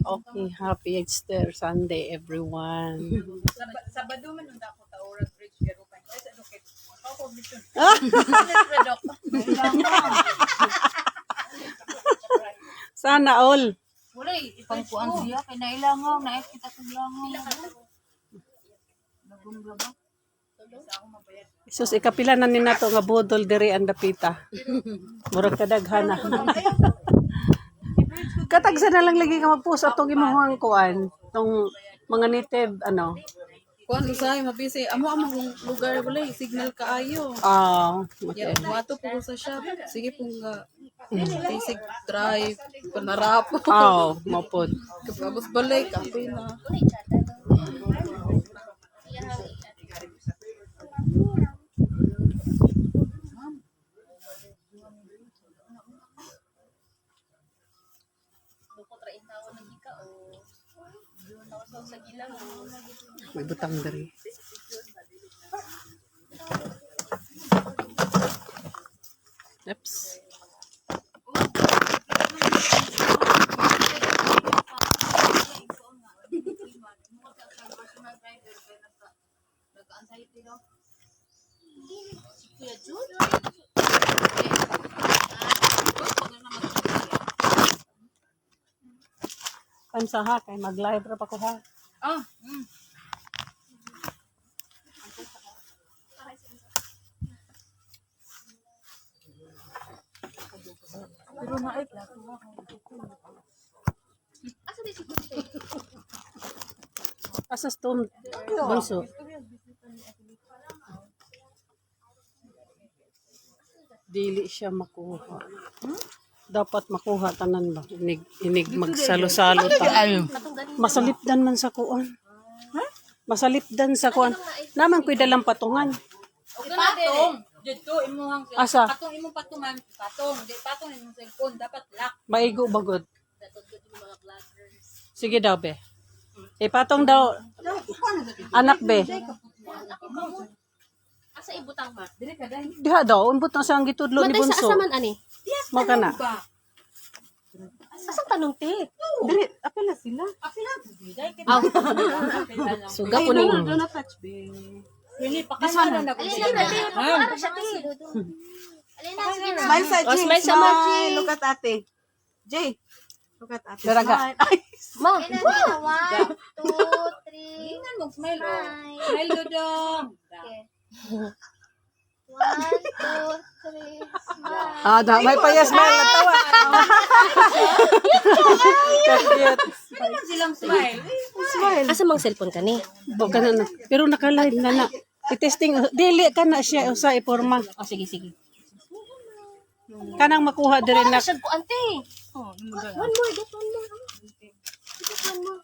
Okay, happy Easter Sunday, everyone. Sabado man nung dako taurag bridge pero pa. Ay sa dokit. Ako mission. Sana all. Wala pangkuan siya kay nailangaw na kita kung langaw. Nagumra ba? Sus, ikapila na ni nato nga budol diri ang dapita. Murag kadaghana. Katagsa na lang lagi ka magpost atong imuhang kuan. Tong mga native, ano. Kuan usay mabisi amo lugar wala signal kaayo. Okay. Ya wato po sa shop. Sige pong basic drive panarap. Mapod. Tapos balik kape na. May butang diri. Oops. Kansa ha, kay mag-live ra pa ko ha. Pero naik la Asas tom bunso. Dili siya makuha. Dapat makuha tanan ba? Inig magsalo-salo ta. Masalipdan man sa kuan. Masalipdan sa kuan. Naman ko'y dalang patungan. Patong. Dito imuhang Asa? patong imong patungan, patong. Di patong imong cellphone dapat lock. Maigo bagod. Sige daw be. Patong daw. Anak be. Asa ibutang ma? Dili ka dai. Diha daw, umbot na siyang gitudlo ni Matay sa bunso. asaman ani. Magkana. Asang tanong te? Dili apila sila. Apila dai kay. Aw. Suga ko ning. Do na touch be. Dili pa kana na ko. Para siya te. Alina sige na. Smile sa Oh, Jay. smile sa mga Smile. Look at ate. Jay. Look at ate. Daraga. Smile. Ma. Alina, 1, 2, 3. Ingan mo smile oh. Smile dodong. Okay. 1, 2, 3, smile. May payas smile na tawa. Cute. Ingan silang smile. Asa mang cellphone kani? Kana na. Pero naka-live na na. I-testing. Dili ka na siya sa iporma. Oh sige sige. Kanang makuha diri na. Siya ko ante. One more, get one more. Get one more.